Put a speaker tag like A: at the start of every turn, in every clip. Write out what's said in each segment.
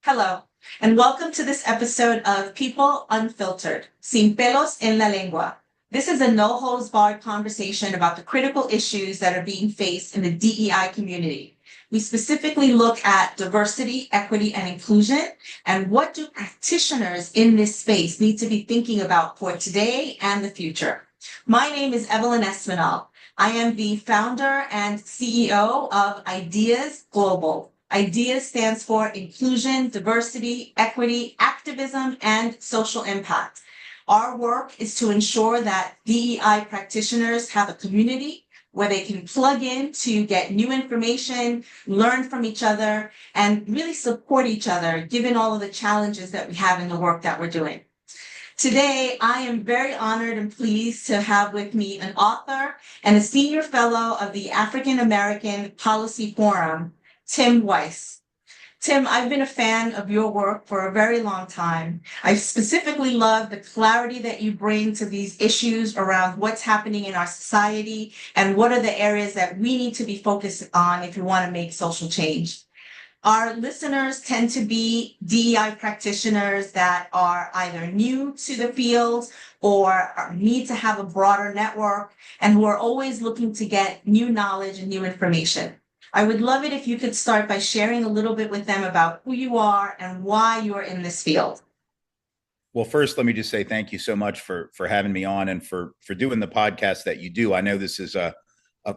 A: Hello, and welcome to this episode of People Unfiltered, Sin pelos en la lengua. This is a no-holds-barred conversation about the critical issues that are being faced in the DEI community. We specifically look at diversity, equity, and inclusion, and what do practitioners in this space need to be thinking about for today and the future. My name is Evelyn Espinal. I am the founder and CEO of Ideas Global. IDEAS stands for Inclusion, Diversity, Equity, Activism, and Social Impact. Our work is to ensure that DEI practitioners have a community where they can plug in to get new information, learn from each other, and really support each other, given all of the challenges that we have in the work that we're doing. Today, I am very honored and pleased to have with me an author and a senior fellow of the African American Policy Forum, Tim Weiss. Tim, I've been a fan of your work for a very long time. I specifically love the clarity that you bring to these issues around what's happening in our society and what are the areas that we need to be focused on if we want to make social change. Our listeners tend to be DEI practitioners that are either new to the field or need to have a broader network and who are always looking to get new knowledge and new information. I would love it if you could start by sharing a little bit with them about who you are and why you're in this field.
B: Well, first, let me just say thank you so much for having me on and for doing the podcast that you do. I know this is a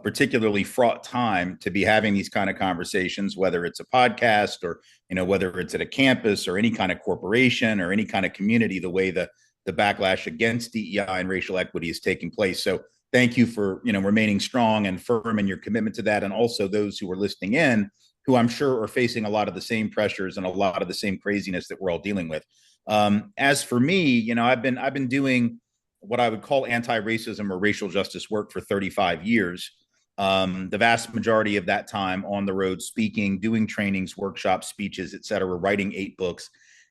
B: particularly fraught time to be having these kind of conversations, whether it's a podcast or, whether it's at a campus or any kind of corporation or any kind of community, the way the backlash against DEI and racial equity is taking place. So thank you for, remaining strong and firm in your commitment to that. And also those who are listening in, who I'm sure are facing a lot of the same pressures and a lot of the same craziness that we're all dealing with. As for me, I've been doing what I would call anti-racism or racial justice work for 35 years. The vast majority of that time on the road, speaking, doing trainings, workshops, speeches, et cetera, writing 8 books.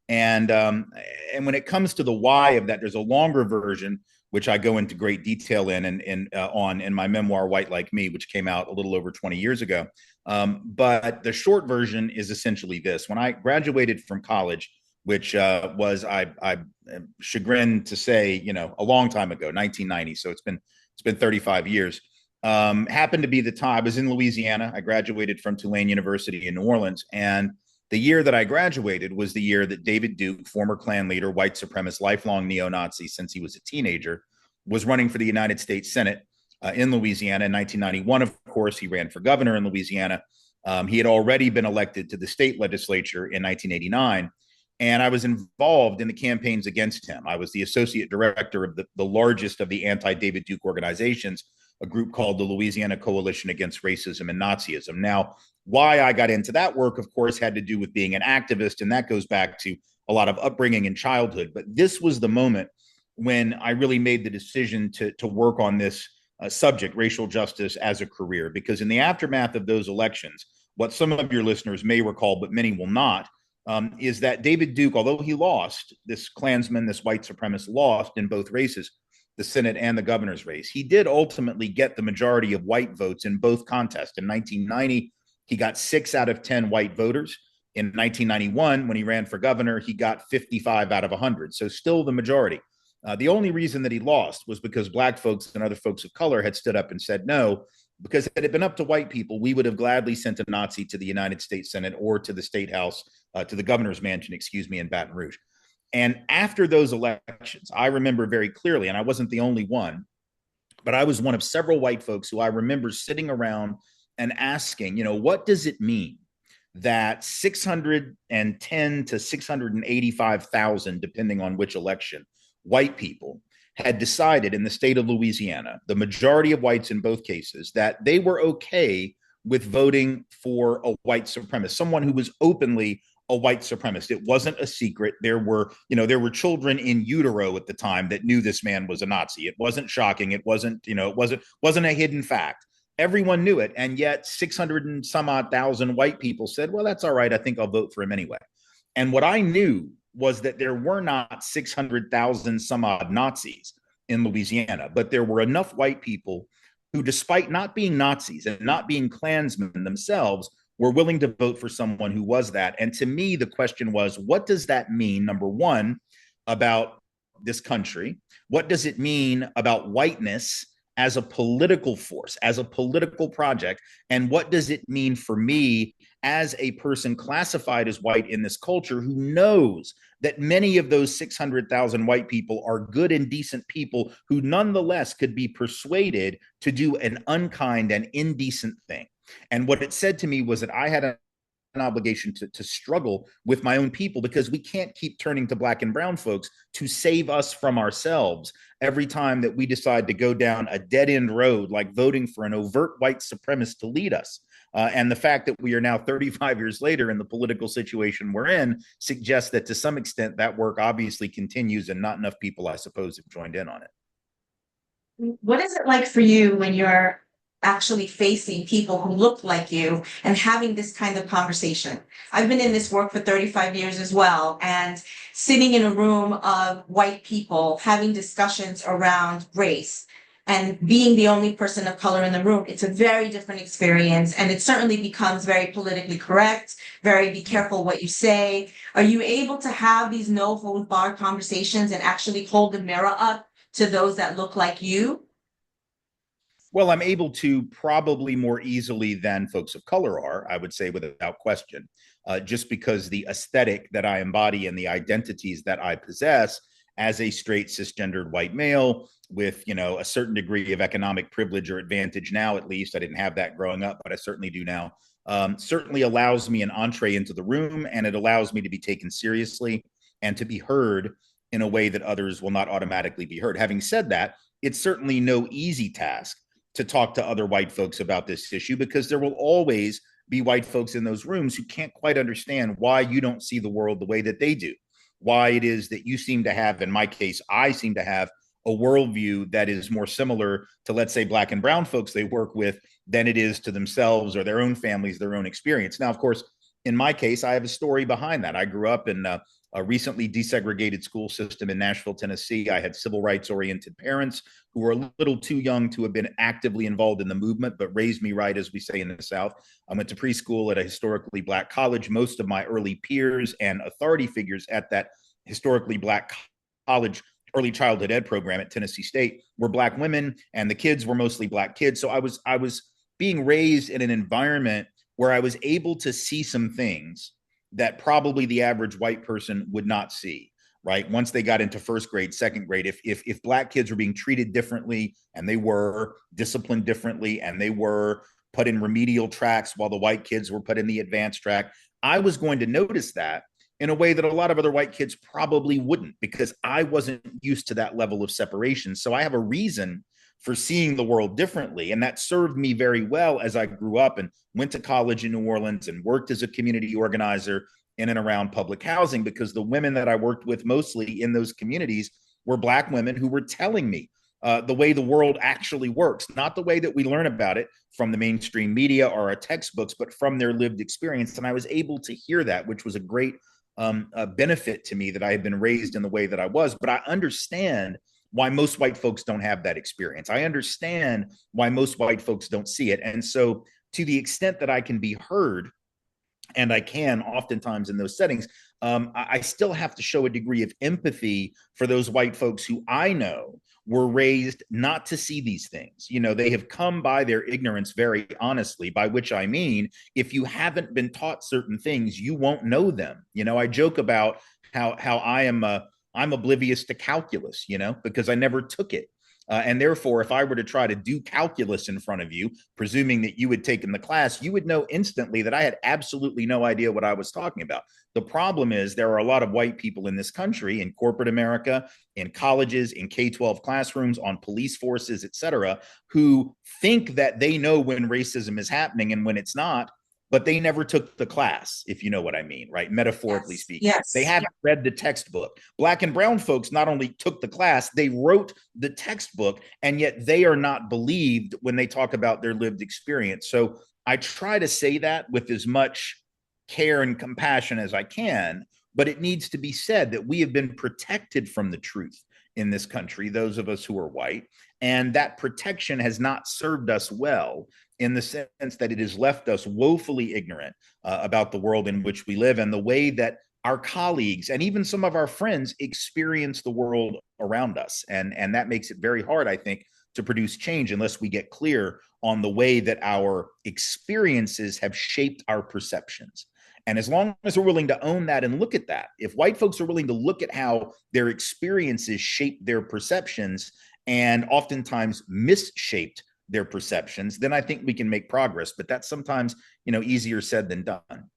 B: And when it comes to the why of that, there's a longer version, which I go into great detail in my memoir, White Like Me, which came out a little over 20 years ago. But the short version is essentially this. When I graduated from college, which was, I'm chagrined to say, a long time ago, 1990. So it's been 35 years. Happened to be the time I was in Louisiana. I graduated from Tulane University in New Orleans. And the year that I graduated was the year that David Duke, former Klan leader, white supremacist, lifelong neo-Nazi since he was a teenager, was running for the United States Senate in Louisiana in 1991. Of course, he ran for governor in Louisiana. He had already been elected to the state legislature in 1989. And I was involved in the campaigns against him. I was the associate director of the largest of the anti-David Duke organizations, a group called the Louisiana Coalition Against Racism and Nazism. Now, why I got into that work, of course, had to do with being an activist, and that goes back to a lot of upbringing in childhood. But this was the moment when I really made the decision to work on this subject, racial justice, as a career, because in the aftermath of those elections, what some of your listeners may recall, but many will not, is that David Duke, although he lost, this Klansman, this white supremacist, lost in both races, the Senate and the governor's race. He did ultimately get the majority of white votes in both contests. In 1990, he got 6 out of 10 white voters. In 1991, when he ran for governor, he got 55 out of 100. So still the majority. The only reason that he lost was because Black folks and other folks of color had stood up and said no, because had it been up to white people, we would have gladly sent a Nazi to the United States Senate or to the State House, to the governor's mansion, in Baton Rouge. And after those elections, I remember very clearly, and I wasn't the only one, but I was one of several white folks who I remember sitting around and asking, what does it mean that 610 to 685,000, depending on which election, white people had decided in the state of Louisiana, the majority of whites in both cases, that they were okay with voting for a white supremacist, someone who was openly a white supremacist. It wasn't a secret. There were children in utero at the time that knew this man was a Nazi. It wasn't shocking. It wasn't a hidden fact. Everyone knew it. And yet 600 and some odd thousand white people said, well, that's all right. I think I'll vote for him anyway. And what I knew was that there were not 600,000 some odd Nazis in Louisiana, but there were enough white people who, despite not being Nazis and not being Klansmen themselves, were willing to vote for someone who was that. And to me, the question was, what does that mean, number one, about this country? What does it mean about whiteness as a political force, as a political project? And what does it mean for me as a person classified as white in this culture who knows that many of those 600,000 white people are good and decent people who nonetheless could be persuaded to do an unkind and indecent thing? And what it said to me was that I had an obligation to struggle with my own people, because we can't keep turning to Black and brown folks to save us from ourselves every time that we decide to go down a dead end road, like voting for an overt white supremacist to lead us. And the fact that we are now 35 years later in the political situation we're in suggests that to some extent that work obviously continues, and not enough people, I suppose, have joined in on it.
A: What is it like for you when you're actually facing people who look like you and having this kind of conversation? I've been in this work for 35 years as well, and sitting in a room of white people having discussions around race and being the only person of color in the room, it's a very different experience. And it certainly becomes very politically correct, very be careful what you say. Are you able to have these no holds barred conversations and actually hold the mirror up to those that look like you?
B: Well, I'm able to probably more easily than folks of color are, I would say, without question, just because the aesthetic that I embody and the identities that I possess as a straight cisgendered white male with, a certain degree of economic privilege or advantage now, at least. I didn't have that growing up, but I certainly do now. Certainly allows me an entree into the room, and it allows me to be taken seriously and to be heard in a way that others will not automatically be heard. Having said that, it's certainly no easy task to talk to other white folks about this issue, because there will always be white folks in those rooms who can't quite understand why you don't see the world the way that they do, why it is that you seem to have, in my case, I seem to have a worldview that is more similar to, let's say, Black and brown folks they work with than it is to themselves or their own families, their own experience. Now, of course, in my case, I have a story behind that. I grew up in a recently desegregated school system in Nashville, Tennessee. I had civil rights oriented parents who were a little too young to have been actively involved in the movement, but raised me right, as we say in the South. I went to preschool at a historically Black college. Most of my early peers and authority figures at that historically Black college early childhood ed program at Tennessee State were Black women, and the kids were mostly Black kids. So I was being raised in an environment where I was able to see some things that probably the average white person would not see, right? Once they got into first grade, second grade, if Black kids were being treated differently, and they were disciplined differently, and they were put in remedial tracks while the white kids were put in the advanced track, I was going to notice that in a way that a lot of other white kids probably wouldn't, because I wasn't used to that level of separation. So I have a reason for seeing the world differently. And that served me very well as I grew up and went to college in New Orleans and worked as a community organizer in and around public housing, because the women that I worked with mostly in those communities were Black women who were telling me the way the world actually works, not the way that we learn about it from the mainstream media or our textbooks, but from their lived experience. And I was able to hear that, which was a great benefit to me, that I had been raised in the way that I was. But I understand why most white folks don't have that experience. I understand why most white folks don't see it. And so, to the extent that I can be heard, and I can oftentimes in those settings, I still have to show a degree of empathy for those white folks who I know were raised not to see these things. They have come by their ignorance very honestly, by which I mean, if you haven't been taught certain things, you won't know them. I joke about how I'm oblivious to calculus, because I never took it. And therefore, if I were to try to do calculus in front of you, presuming that you had taken the class, you would know instantly that I had absolutely no idea what I was talking about. The problem is there are a lot of white people in this country, in corporate America, in colleges, in K-12 classrooms, on police forces, et cetera, who think that they know when racism is happening and when it's not, but they never took the class, if you know what I mean, right? Metaphorically speaking.
A: Yes.
B: They haven't read the textbook. Black and brown folks not only took the class, they wrote the textbook, and yet they are not believed when they talk about their lived experience. So I try to say that with as much care and compassion as I can, But it needs to be said that we have been protected from the truth in this country, those of us who are white, and that protection has not served us well, in the sense that it has left us woefully ignorant about the world in which we live and the way that our colleagues and even some of our friends experience the world around us. And that makes it very hard, I think, to produce change unless we get clear on the way that our experiences have shaped our perceptions. And as long as we're willing to own that and look at that, if white folks are willing to look at how their experiences shape their perceptions and oftentimes misshaped their perceptions, then I think we can make progress. But that's sometimes, easier said than done.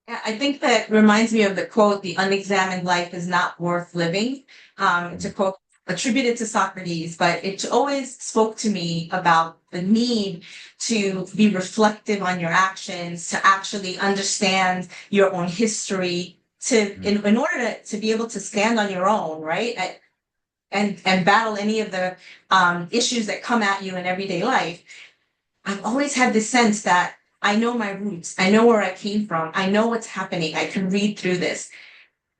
A: I think that reminds me of the quote, "The unexamined life is not worth living." It's a quote attributed to Socrates, but it always spoke to me about the need to be reflective on your actions, to actually understand your own history, in order to be able to stand on your own, right? And battle any of the issues that come at you in everyday life. I've always had this sense that I know my roots, I know where I came from, I know what's happening, I can read through this.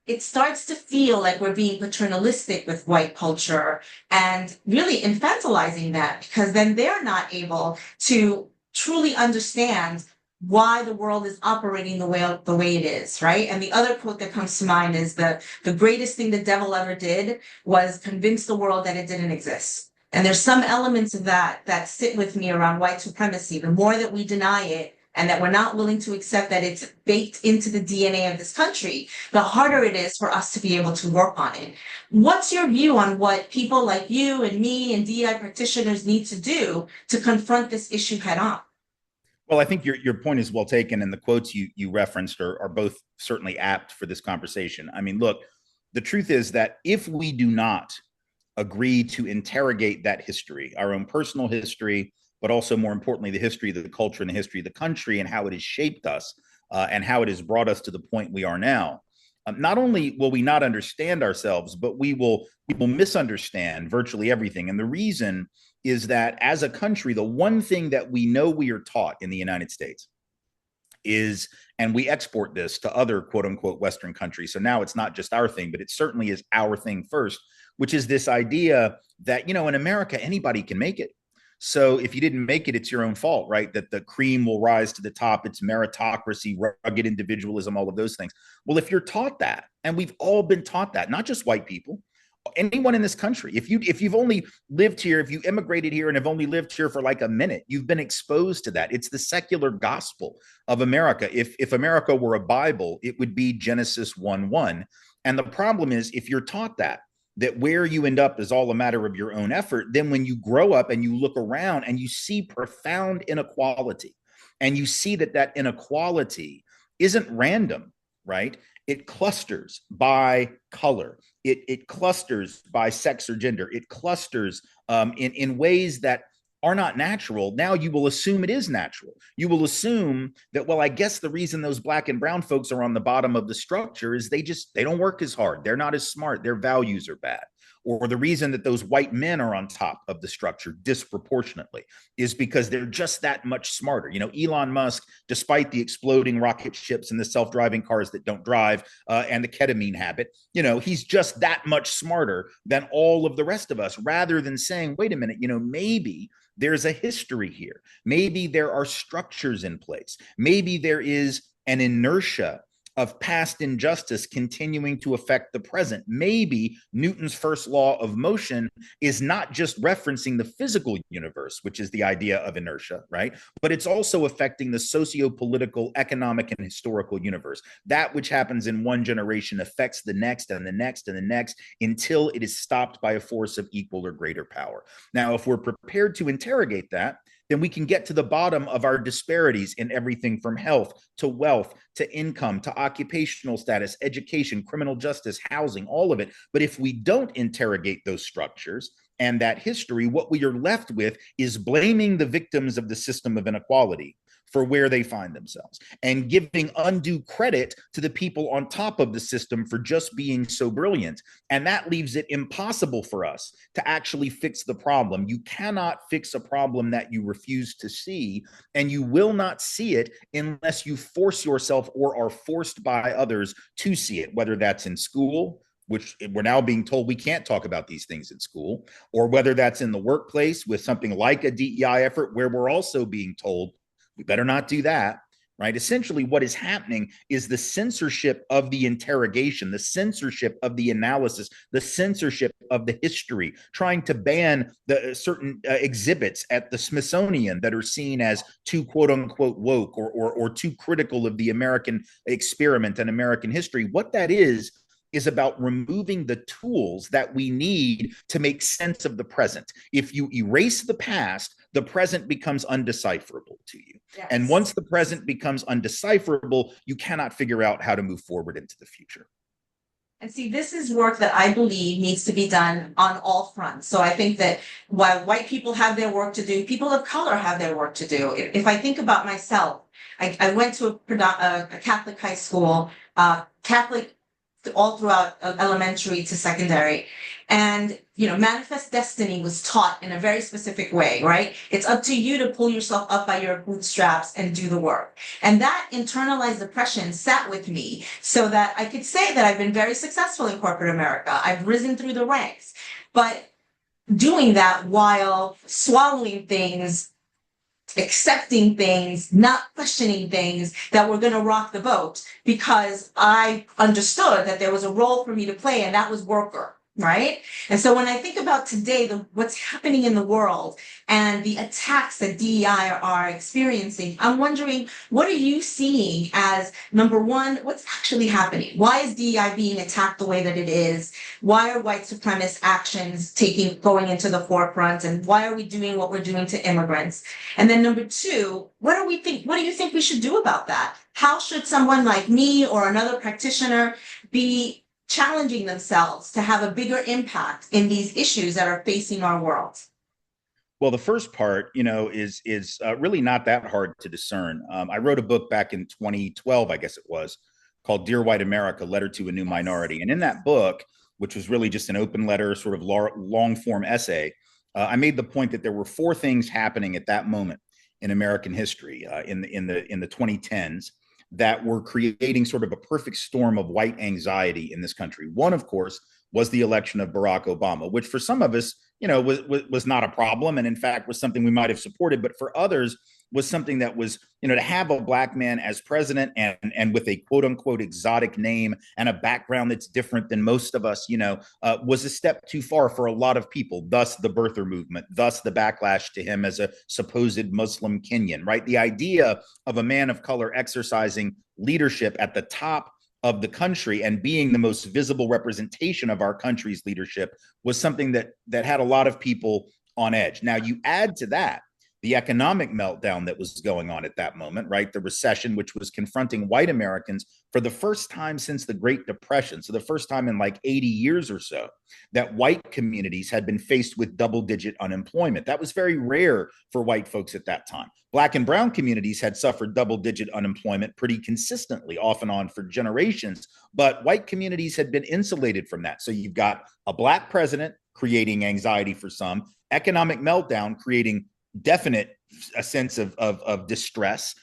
A: It starts to feel like we're being paternalistic with white culture and really infantilizing that, because then they're not able to truly understand why the world is operating the way it is, right? And the other quote that comes to mind is the greatest thing the devil ever did was convince the world that it didn't exist. And there's some elements of that sit with me around white supremacy. The more that we deny it, and that we're not willing to accept that it's baked into the DNA of this country, the harder it is for us to be able to work on it. What's your view on what people like you and me and DEI practitioners need to do to confront this issue head on?
B: Well, I think your point is well taken, and the quotes you referenced are both certainly apt for this conversation. I mean, look, the truth is that if we do not agree to interrogate that history, our own personal history, but also more importantly, the history of the culture and the history of the country and how it has shaped us and how it has brought us to the point we are now, not only will we not understand ourselves, but we will misunderstand virtually everything. And the reason is that as a country, the one thing that we know we are taught in the United States is, and we export this to other quote unquote Western countries. So now it's not just our thing, but it certainly is our thing first, which is this idea that, in America, anybody can make it. So if you didn't make it, it's your own fault, right? That the cream will rise to the top. It's meritocracy, rugged individualism, all of those things. Well, if you're taught that, and we've all been taught that, not just white people, anyone in this country, if you've only lived here, if you immigrated here and have only lived here for like a minute, you've been exposed to that. It's the secular gospel of America. If America were a Bible, it would be Genesis 1:1. And the problem is, if you're taught that where you end up is all a matter of your own effort, then when you grow up and you look around and you see profound inequality, and you see that inequality isn't random, right? It clusters by color. It clusters by sex or gender. It clusters in ways that are not natural. Now you will assume it is natural. You will assume that, well, I guess the reason those black and brown folks are on the bottom of the structure is they don't work as hard. They're not as smart. Their values are bad. Or the reason that those white men are on top of the structure disproportionately is because they're just that much smarter. Elon Musk, despite the exploding rocket ships and the self-driving cars that don't drive and the ketamine habit, he's just that much smarter than all of the rest of us, rather than saying, wait a minute, maybe there's a history here. Maybe there are structures in place. Maybe there is an inertia of past injustice continuing to affect the present. Maybe Newton's first law of motion is not just referencing the physical universe, which is the idea of inertia, right? But it's also affecting the socio-political, economic, and historical universe. That which happens in one generation affects the next and the next and the next until it is stopped by a force of equal or greater power. Now, if we're prepared to interrogate that, then we can get to the bottom of our disparities in everything from health to wealth to income to occupational status, education, criminal justice, housing, all of it. But if we don't interrogate those structures and that history, what we are left with is blaming the victims of the system of inequality for where they find themselves, and giving undue credit to the people on top of the system for just being so brilliant. And that leaves it impossible for us to actually fix the problem. You cannot fix a problem that you refuse to see, and you will not see it unless you force yourself or are forced by others to see it, whether that's in school, which we're now being told we can't talk about these things in school, or whether that's in the workplace with something like a DEI effort, where we're also being told we better not do that, right? Essentially, what is happening is the censorship of the interrogation, the censorship of the analysis, the censorship of the history, trying to ban the certain exhibits at the Smithsonian that are seen as too quote unquote woke, or too critical of the American experiment and American history. What that is about removing the tools that we need to make sense of the present. If you erase the past, the present becomes undecipherable to you. Yes. And once the present becomes undecipherable, you cannot figure out how to move forward into the future.
A: And see, this is work that I believe needs to be done on all fronts. So I think that while white people have their work to do, people of color have their work to do. If I think about myself, I went to a Catholic high school, Catholic all throughout elementary to secondary. And, manifest destiny was taught in a very specific way, right? It's up to you to pull yourself up by your bootstraps and do the work. And that internalized oppression sat with me so that I could say that I've been very successful in corporate America. I've risen through the ranks, but doing that while swallowing things, accepting things, not questioning things that were going to rock the boat, because I understood that there was a role for me to play, and that was worker, right? And so when I think about today, what's happening in the world and the attacks that DEI are experiencing, I'm wondering, what are you seeing as, number one, what's actually happening? Why is DEI being attacked the way that it is? Why are white supremacist actions going into the forefront? And why are we doing what we're doing to immigrants? And then number two, what do you think we should do about that? How should someone like me or another practitioner be challenging themselves to have a bigger impact in these issues that are facing our world?
B: Well, the first part, is really not that hard to discern. I wrote a book back in 2012, I guess it was, called Dear White America, Letter to a New Minority. And in that book, which was really just an open letter, sort of long form essay, I made the point that there were four things happening at that moment in American history in the 2010s that were creating sort of a perfect storm of white anxiety in this country. One, of course, was the election of Barack Obama, which for some of us, was not a problem, and in fact was something we might have supported, but for others was something that was, to have a black man as president and with a quote unquote exotic name and a background that's different than most of us, was a step too far for a lot of people. Thus the birther movement, thus the backlash to him as a supposed Muslim Kenyan, right? The idea of a man of color exercising leadership at the top of the country and being the most visible representation of our country's leadership was something that had a lot of people on edge. Now you add to that the economic meltdown that was going on at that moment, right? The recession, which was confronting white Americans for the first time since the Great Depression. So the first time in like 80 years or so that white communities had been faced with double-digit unemployment. That was very rare for white folks at that time. Black and brown communities had suffered double-digit unemployment pretty consistently, off and on for generations, but white communities had been insulated from that. So you've got a black president creating anxiety for some, economic meltdown creating definite a sense of distress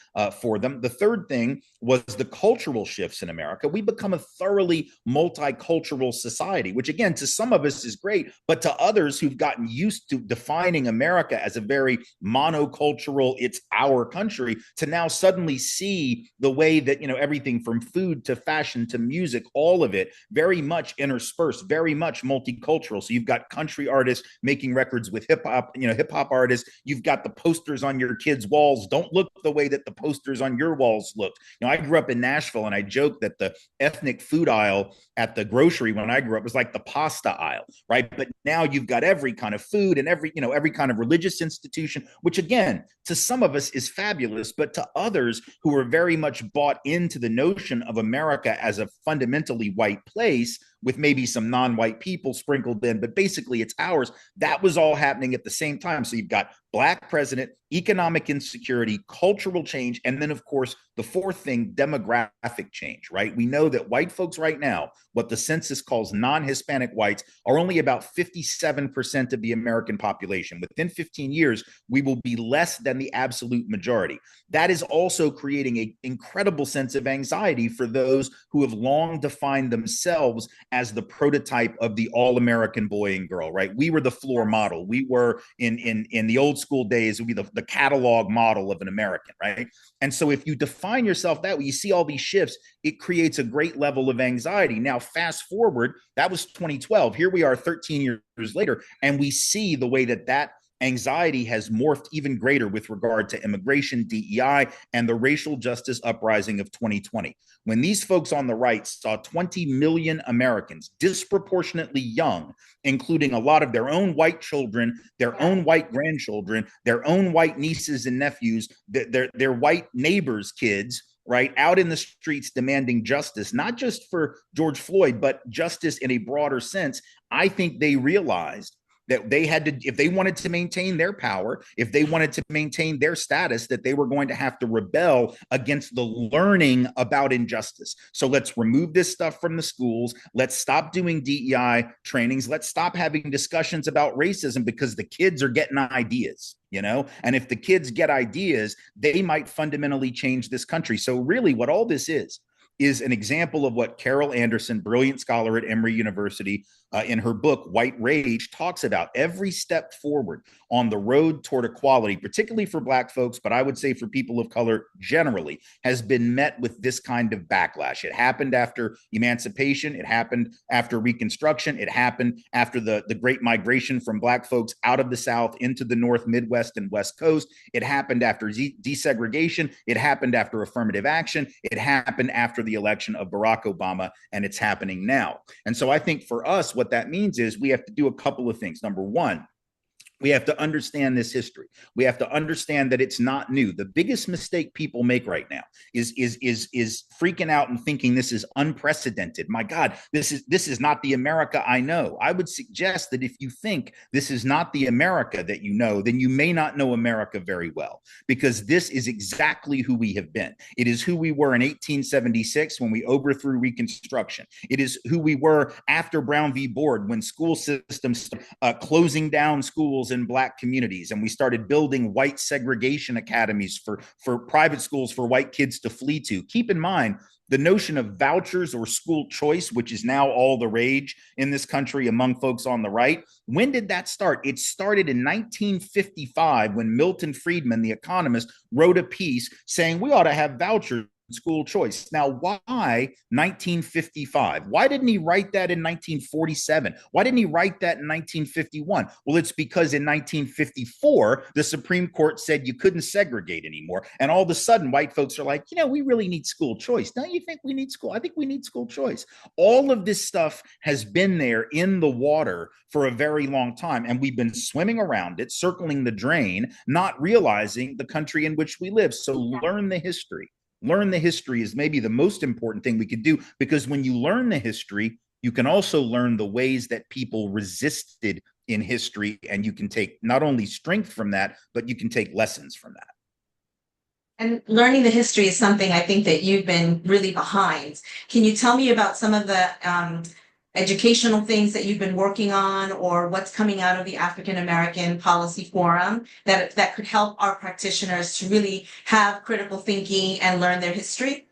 B: for them. The third thing was the cultural shifts in America. We become a thoroughly multicultural society, which again, to some of us is great, but to others who've gotten used to defining America as a very monocultural, it's our country, to now suddenly see the way that, everything from food to fashion to music, all of it very much interspersed, very much multicultural. So you've got country artists making records with hip hop artists. You've got the posters on your kids' walls don't look the way that the posters on your walls looked. I grew up in Nashville, and I joke that the ethnic food aisle at the grocery when I grew up was like the pasta aisle, right? But now you've got every kind of food and every kind of religious institution, which again, to some of us is fabulous, but to others who are very much bought into the notion of America as a fundamentally white place with maybe some non-white people sprinkled in, but basically it's ours. That was all happening at the same time. So you've got Black president, economic insecurity, cultural change, and then, of course, the fourth thing, demographic change, right? We know that white folks right now, what the census calls non-Hispanic whites, are only about 57% of the American population. Within 15 years, we will be less than the absolute majority. That is also creating an incredible sense of anxiety for those who have long defined themselves as the prototype of the all-American boy and girl, right? We were the floor model. We were in the old school days, it would be the catalog model of an American, right? And so if you define yourself that way, you see all these shifts, it creates a great level of anxiety. Now, fast forward, that was 2012. Here we are 13 years later, and we see the way that anxiety has morphed even greater with regard to immigration, DEI, and the racial justice uprising of 2020. When these folks on the right saw 20 million Americans, disproportionately young, including a lot of their own white children, their own white grandchildren, their own white nieces and nephews, their white neighbors' kids, right, out in the streets demanding justice, not just for George Floyd, but justice in a broader sense, I think they realized that they had to, if they wanted to maintain their power, if they wanted to maintain their status, that they were going to have to rebel against the learning about injustice. So let's remove this stuff from the schools. Let's stop doing DEI trainings. Let's stop having discussions about racism because the kids are getting ideas, you know? And if the kids get ideas, they might fundamentally change this country. So really what all this is an example of what Carol Anderson, brilliant scholar at Emory University, in her book, White Rage, talks about. Every step forward on the road toward equality, particularly for Black folks, but I would say for people of color generally, has been met with this kind of backlash. It happened after emancipation. It happened after Reconstruction. It happened after the Great Migration from Black folks out of the South into the North, Midwest, and West Coast. It happened after desegregation. It happened after affirmative action. It happened after the election of Barack Obama, and it's happening now. And so I think for us, what that means is we have to do a couple of things. Number one, we have to understand this history. We have to understand that it's not new. The biggest mistake people make right now is freaking out and thinking this is unprecedented. My God, this is not the America I know. I would suggest that if you think this is not the America that you know, then you may not know America very well, because this is exactly who we have been. It is who we were in 1876 when we overthrew Reconstruction. It is who we were after Brown v. Board, when school systems closing down schools in Black communities, and we started building white segregation academies for private schools for white kids to flee to. Keep in mind, the notion of vouchers or school choice, which is now all the rage in this country among folks on the right. When did that start? It started in 1955 when Milton Friedman, the economist, wrote a piece saying we ought to have vouchers, school choice. Now, why 1955? Why didn't he write that in 1947? Why didn't he write that in 1951? Well, it's because in 1954, the Supreme Court said you couldn't segregate anymore. And all of a sudden, white folks are like, you know, we really need school choice. Don't you think we need school? I think we need school choice. All of this stuff has been there in the water for a very long time. And we've been swimming around it, circling the drain, not realizing the country in which we live. So learn the history. Learn the history is maybe the most important thing we could do, because when you learn the history, you can also learn the ways that people resisted in history, and you can take not only strength from that, but you can take lessons from that.
A: And learning the history is something I think that you've been really behind. Can you tell me about some of the educational things that you've been working on, or what's coming out of the African American Policy Forum that could help our practitioners to really have critical thinking and learn their history?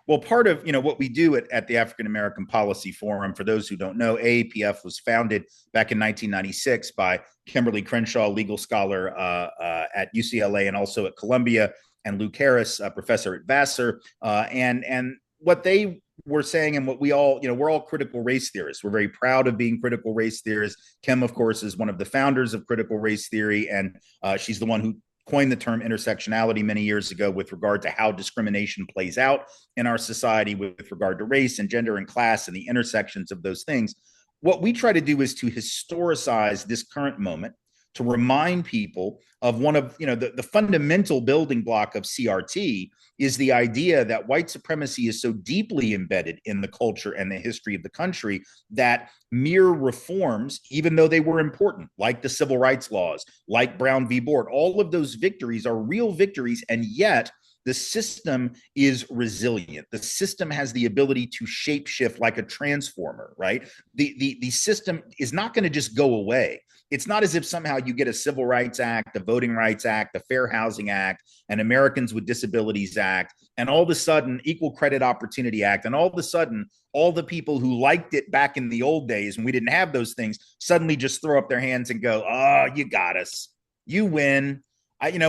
B: Well, part of what we do at the African American Policy Forum, for those who don't know, AAPF was founded back in 1996 by Kimberly Crenshaw, legal scholar at UCLA and also at Columbia, and Luke Harris, professor at Vassar, and what they were saying, and what we all, we're all critical race theorists. We're very proud of being critical race theorists. Kim, of course, is one of the founders of critical race theory, and she's the one who coined the term intersectionality many years ago with regard to how discrimination plays out in our society with regard to race and gender and class and the intersections of those things. What we try to do is to historicize this current moment, to remind people of one of, the fundamental building block of CRT is the idea that white supremacy is so deeply embedded in the culture and the history of the country that mere reforms, even though they were important, like the civil rights laws, like Brown v. Board, all of those victories are real victories, and yet the system is resilient. The system has the ability to shapeshift like a transformer, right? The system is not going to just go away. It's not as if somehow you get a Civil Rights Act, a Voting Rights Act, a Fair Housing Act, an Americans with Disabilities Act, and all of a sudden Equal Credit Opportunity Act, and all of a sudden all the people who liked it back in the old days when we didn't have those things suddenly just throw up their hands and go, "Oh, you got us. You win.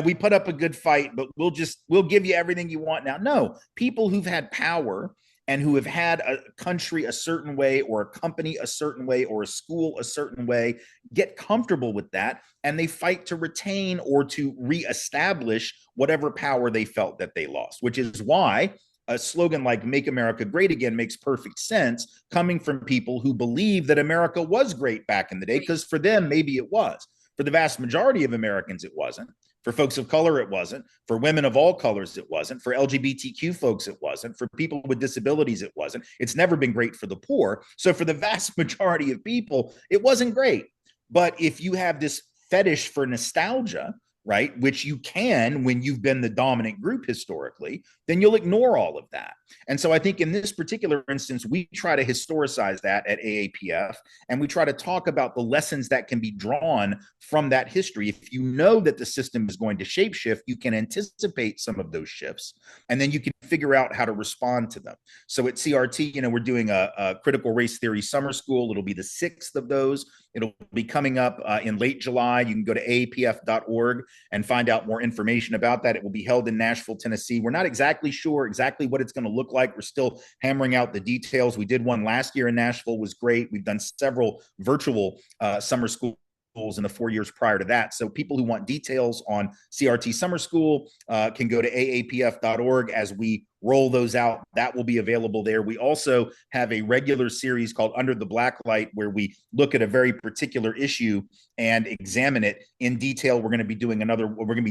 B: We put up a good fight, but we'll give you everything you want now." No, people who've had power and who have had a country a certain way, or a company a certain way, or a school a certain way, get comfortable with that, and they fight to retain or to reestablish whatever power they felt that they lost, which is why a slogan like "Make America Great Again" makes perfect sense, coming from people who believe that America was great back in the day, because for them, maybe it was. For the vast majority of Americans, it wasn't. For folks of color, it wasn't. For women of all colors, it wasn't. For LGBTQ folks, it wasn't. For people with disabilities, it wasn't. It's never been great for the poor. So for the vast majority of people, it wasn't great. But if you have this fetish for nostalgia, right, which you can when you've been the dominant group historically, then you'll ignore all of that. And so I think in this particular instance, we try to historicize that at AAPF, and we try to talk about the lessons that can be drawn from that history. If you know that the system is going to shapeshift, you can anticipate some of those shifts, and then you can figure out how to respond to them. So at CRT, we're doing a critical race theory summer school. It'll be the 6th of those. It'll be coming up in late July. You can go to aapf.org and find out more information about that. It will be held in Nashville, Tennessee. We're not exactly sure exactly what it's going to look like. We're still hammering out the details. We did one last year in Nashville, was great. We've done several virtual summer schools in the 4 years prior to that. So people who want details on CRT Summer School can go to aapf.org as we roll those out. That will be available there. We also have a regular series called Under the Blacklight, where we look at a very particular issue and examine it in detail. We're going to be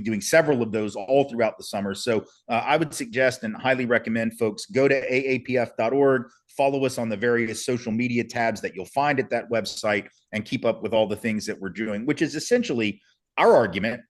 B: doing several of those all throughout the summer. So I would suggest and highly recommend folks go to aapf.org, follow us on the various social media tabs that you'll find at that website, and keep up with all the things that we're doing, which is essentially our argument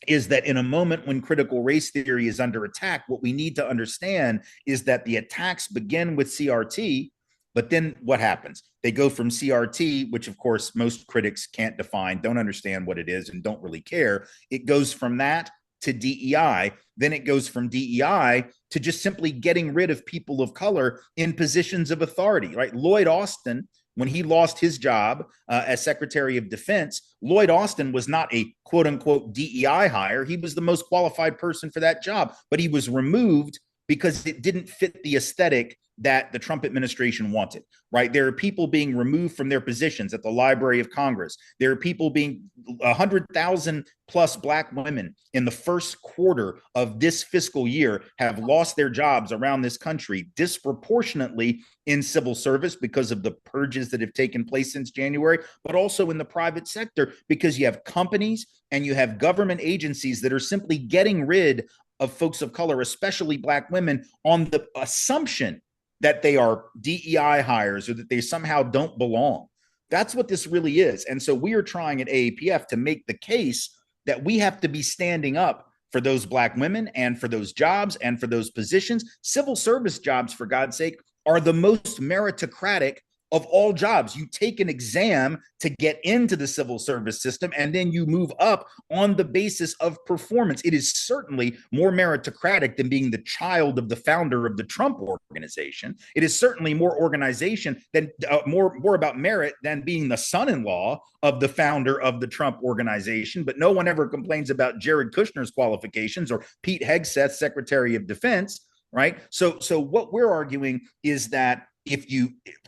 B: is that in a moment when critical race theory is under attack, what we need to understand is that the attacks begin with CRT, but then what happens? They go from CRT, which of course most critics can't define, don't understand what it is, and don't really care. It goes from that to DEI. Then it goes from DEI to just simply getting rid of people of color in positions of authority, right? Lloyd Austin, when he lost his job as Secretary of Defense, Lloyd Austin was not a quote unquote DEI hire. He was the most qualified person for that job, but he was removed because it didn't fit the aesthetic that the Trump administration wanted, right? There are people being removed from their positions at the Library of Congress. There are people being 100,000 plus Black women in the first quarter of this fiscal year have lost their jobs around this country, disproportionately in civil service because of the purges that have taken place since January, but also in the private sector because you have companies and you have government agencies that are simply getting rid of folks of color, especially Black women, on the assumption that they are DEI hires or that they somehow don't belong. That's what this really is. And so we are trying at AAPF to make the case that we have to be standing up for those Black women and for those jobs and for those positions. Civil service jobs, for God's sake, are the most meritocratic of all jobs. You take an exam to get into the civil service system, and then you move up on the basis of performance. It is certainly more meritocratic than being the child of the founder of the Trump organization. It is certainly more organization than more about merit than being the son-in-law of the founder of the Trump organization. But no one ever complains about Jared Kushner's qualifications or Pete Hegseth's Secretary of Defense, right? So what we're arguing is that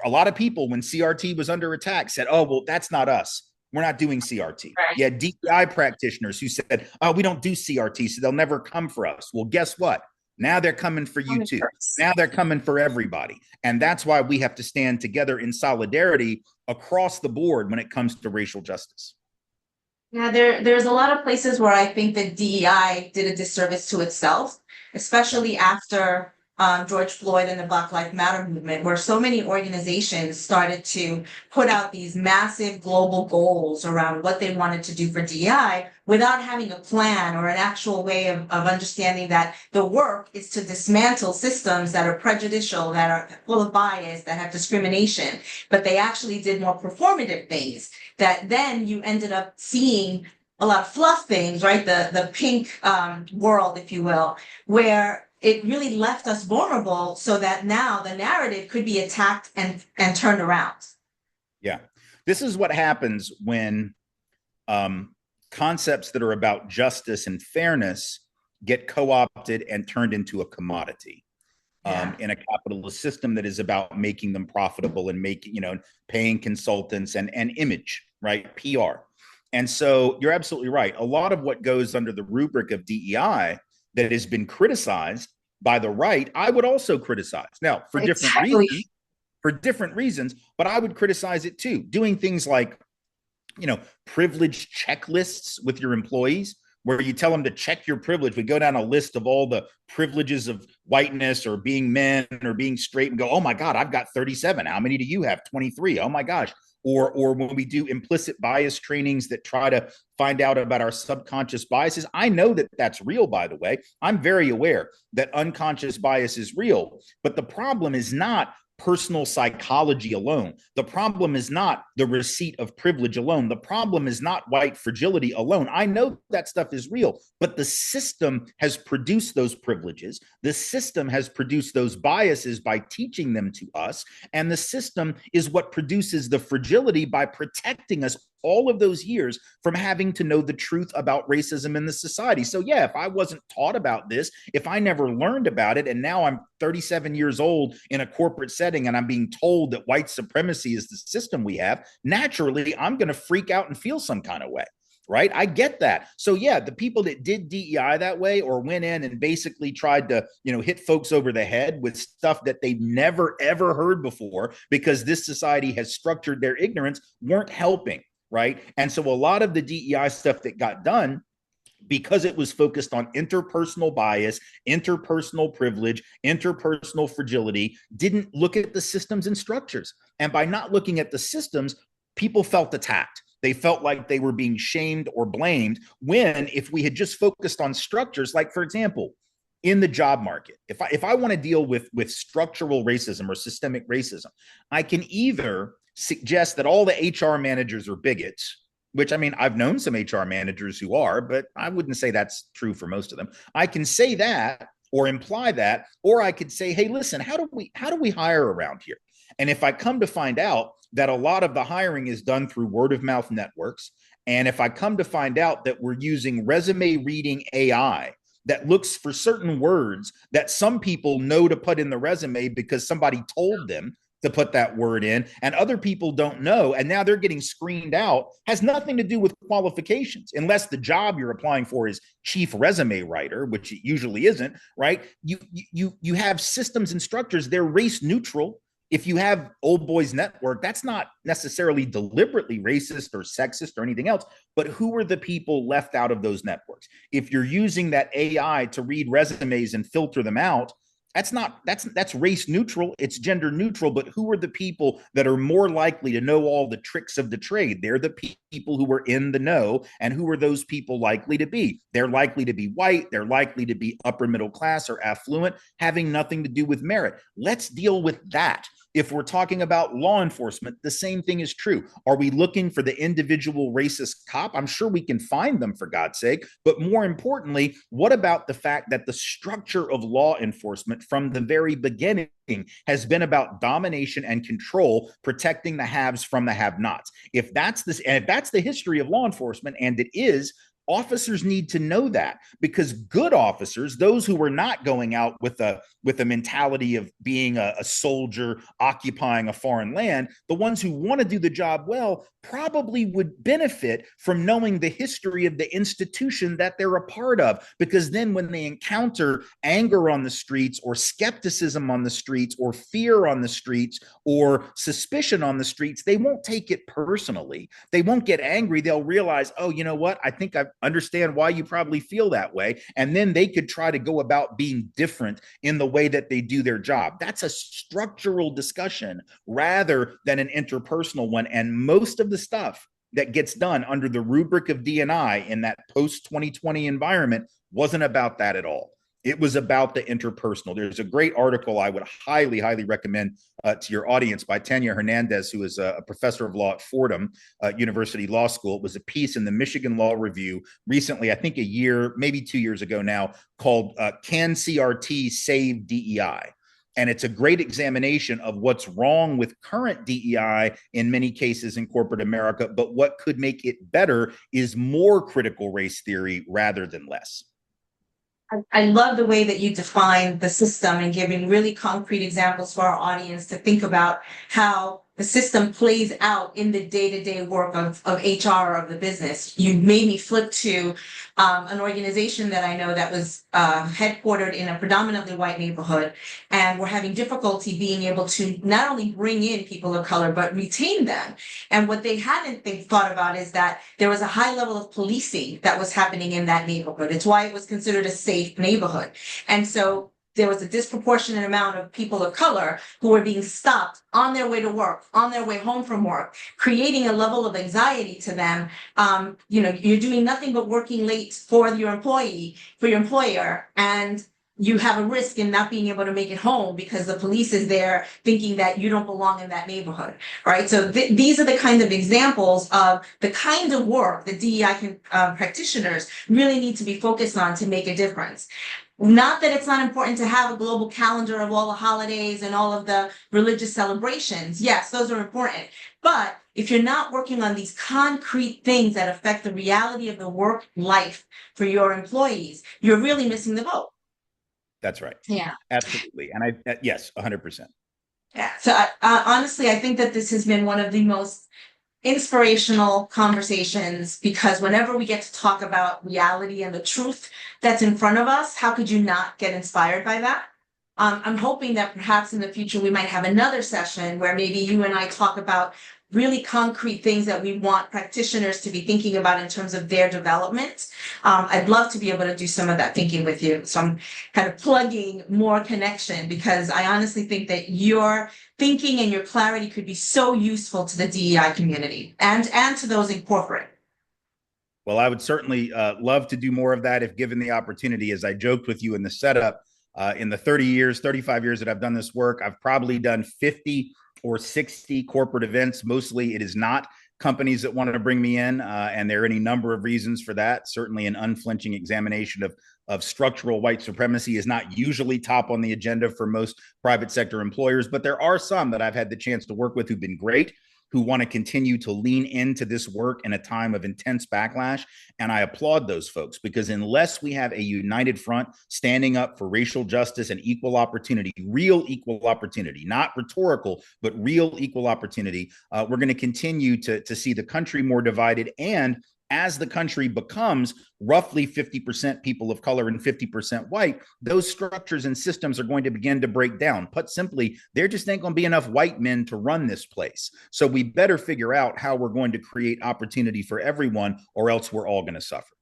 B: a lot of people, when CRT was under attack, said, "Oh, well, that's not us. We're not doing CRT." Right. You had DEI practitioners who said, "Oh, we don't do CRT, so they'll never come for us." Well, guess what? Now they're coming for you too. Now they're coming for everybody. And that's why we have to stand together in solidarity across the board when it comes to racial justice.
A: Yeah, there's a lot of places where I think that DEI did a disservice to itself,
B: Yeah.
A: especially after George Floyd and the Black Lives Matter movement, where so many organizations started to put out these massive global goals around what they wanted to do for DEI without having a plan or an actual way of understanding that the work is to dismantle systems that are prejudicial, that are full of bias, that have discrimination, but they actually did more performative things that then you ended up seeing a lot of fluff things, right? The pink world, if you will, where it really left us vulnerable so that now the narrative could be attacked and turned around.
B: Yeah. This is what happens when concepts that are about justice and fairness get co-opted and turned into a commodity.
A: Yeah.
B: In a capitalist system that is about making them profitable and making, paying consultants and image, right? PR. And so you're absolutely right. A lot of what goes under the rubric of DEI that has been criticized by the right, I would also criticize. Now,
A: Exactly.
B: for different reasons, but I would criticize it too. Doing things like, privilege checklists with your employees where you tell them to check your privilege. We go down a list of all the privileges of whiteness or being men or being straight and go, oh my God, I've got 37. How many do you have? 23. Oh my gosh. Or when we do implicit bias trainings that try to find out about our subconscious biases. I know that that's real, by the way. I'm very aware that unconscious bias is real. But the problem is not personal psychology alone. The problem is not the receipt of privilege alone. The problem is not white fragility alone. I know that stuff is real, but the system has produced those privileges. The system has produced those biases by teaching them to us. And the system is what produces the fragility by protecting us all of those years from having to know the truth about racism in the society. So yeah, if I wasn't taught about this, if I never learned about it, and now I'm 37 years old in a corporate setting and I'm being told that white supremacy is the system we have, naturally I'm going to freak out and feel some kind of way. Right. I get that. So yeah, the people that did DEI that way or went in and basically tried to, hit folks over the head with stuff that they've never, ever heard before because this society has structured their ignorance weren't helping. Right. And so a lot of the DEI stuff that got done because it was focused on interpersonal bias, interpersonal privilege, interpersonal fragility, didn't look at the systems and structures. And by not looking at the systems, people felt attacked. They felt like they were being shamed or blamed when if we had just focused on structures, like, for example, in the job market, if I want to deal with structural racism or systemic racism, I can either suggest that all the HR managers are bigots, which I mean, I've known some HR managers who are, but I wouldn't say that's true for most of them. I can say that or imply that, or I could say, hey, listen, how do we hire around here? And if I come to find out that a lot of the hiring is done through word of mouth networks, and if I come to find out that we're using resume reading AI that looks for certain words that some people know to put in the resume because somebody told them to put that word in and other people don't know and now they're getting screened out, has nothing to do with qualifications unless the job you're applying for is chief resume writer, which it usually isn't. Right. You have systems and structures, they're race neutral. If you have old boys network, that's not necessarily deliberately racist or sexist or anything else, but who are the people left out of those networks? If you're using that AI to read resumes and filter them out, that's race neutral, it's gender neutral, but who are the people that are more likely to know all the tricks of the trade? They're the people who are in the know. And who are those people likely to be? They're likely to be white, they're likely to be upper middle class or affluent, having nothing to do with merit. Let's deal with that. If we're talking about law enforcement, the same thing is true. Are we looking for the individual racist cop? I'm sure we can find them, for God's sake. But more importantly, what about the fact that the structure of law enforcement from the very beginning has been about domination and control, protecting the haves from the have-nots? If that's the history of law enforcement, and it is, Officers need to know that, because good officers, those who are not going out with a mentality of being a soldier occupying a foreign land, the ones who want to do the job well probably would benefit from knowing the history of the institution that they're a part of, because then when they encounter anger on the streets or skepticism on the streets or fear on the streets or suspicion on the streets, they won't take it personally. They won't get angry. They'll realize, oh, you know what? I think I understand why you probably feel that way. And then they could try to go about being different in the way that they do their job. That's a structural discussion rather than an interpersonal one. And most of the stuff that gets done under the rubric of D&I in that post 2020 environment wasn't about that at all. It was about the interpersonal. There's a great article I would highly, highly recommend to your audience by Tanya Hernandez, who is a professor of law at Fordham University Law School. It was a piece in the Michigan Law Review recently, I think a year, maybe 2 years ago now, called Can CRT Save DEI? And it's a great examination of what's wrong with current DEI in many cases in corporate America, but what could make it better is more critical race theory rather than less.
A: I love the way that you define the system and giving really concrete examples for our audience to think about how the system plays out in the day-to-day work of HR of the business. You made me flip to an organization that I know that was headquartered in a predominantly white neighborhood, and we're having difficulty being able to not only bring in people of color, but retain them. And what they hadn't thought about is that there was a high level of policing that was happening in that neighborhood. It's why it was considered a safe neighborhood. And so there was a disproportionate amount of people of color who were being stopped on their way to work, on their way home from work, creating a level of anxiety to them. You're doing nothing but working late for your employer, and you have a risk in not being able to make it home because the police is there thinking that you don't belong in that neighborhood, right? So these are the kind of examples of the kind of work that DEI practitioners really need to be focused on to make a difference. Not that it's not important to have a global calendar of all the holidays and all of the religious celebrations. Yes, those are important. But if you're not working on these concrete things that affect the reality of the work life for your employees, you're really missing the boat.
B: That's right.
A: Yeah.
B: Absolutely. And yes, 100%.
A: Yeah. So honestly, I think that this has been one of the most inspirational conversations, because whenever we get to talk about reality and the truth that's in front of us, how could you not get inspired by that? I'm hoping that perhaps in the future we might have another session where maybe you and I talk about really concrete things that we want practitioners to be thinking about in terms of their development. I'd love to be able to do some of that thinking with you. So I'm kind of plugging more connection, because I honestly think that your thinking and your clarity could be so useful to the DEI community and to those in corporate.
B: Well, I would certainly love to do more of that if given the opportunity. As I joked with you in the setup, in the 35 years that I've done this work, I've probably done 50 or 60 corporate events. Mostly it is not companies that wanted to bring me in, and there are any number of reasons for that. Certainly an unflinching examination of structural white supremacy is not usually top on the agenda for most private sector employers, but there are some that I've had the chance to work with who've been great, who want to continue to lean into this work in a time of intense backlash. And I applaud those folks, because unless we have a united front standing up for racial justice and equal opportunity, real equal opportunity, not rhetorical, but real equal opportunity, we're going to continue to see the country more divided. And as the country becomes roughly 50% people of color and 50% white, those structures and systems are going to begin to break down. Put simply, there just ain't going to be enough white men to run this place. So we better figure out how we're going to create opportunity for everyone, or else we're all going to suffer.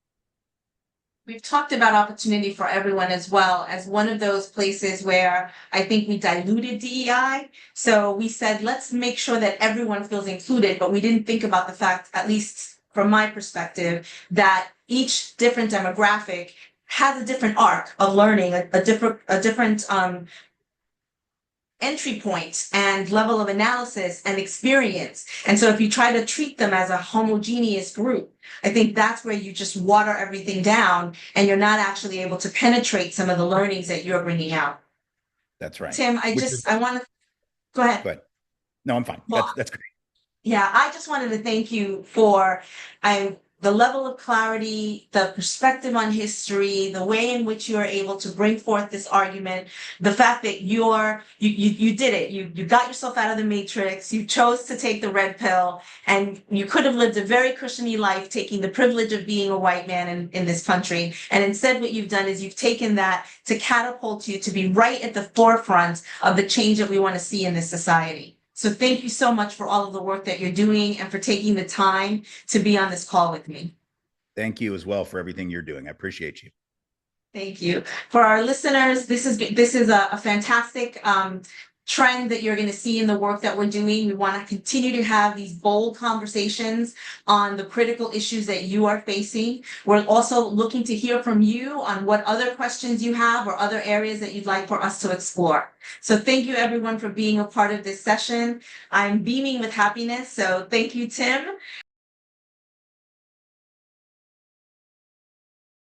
A: We've talked about opportunity for everyone as well as one of those places where I think we diluted DEI. So we said, let's make sure that everyone feels included, but we didn't think about the fact, at least from my perspective, that each different demographic has a different arc of learning, a different entry point and level of analysis and experience. And so if you try to treat them as a homogeneous group, I think that's where you just water everything down and you're not actually able to penetrate some of the learnings that you're bringing out.
B: That's right.
A: Tim, I want to go ahead.
B: Go ahead. No, I'm fine. That's great.
A: Yeah, I just wanted to thank you for, the level of clarity, the perspective on history, the way in which you are able to bring forth this argument, the fact that you did it, you got yourself out of the matrix, you chose to take the red pill, and you could have lived a very cushiony life taking the privilege of being a white man in this country. And instead what you've done is you've taken that to catapult you to be right at the forefront of the change that we want to see in this society. So thank you so much for all of the work that you're doing and for taking the time to be on this call with me.
B: Thank you as well for everything you're doing. I appreciate you.
A: Thank you. For our listeners, this is a fantastic trend that you're going to see in the work that we're doing. We want to continue to have these bold conversations on the critical issues that you are facing. We're also looking to hear from you on what other questions you have or other areas that you'd like for us to explore. So thank you everyone for being a part of this session. I'm beaming with happiness. So thank you, Tim.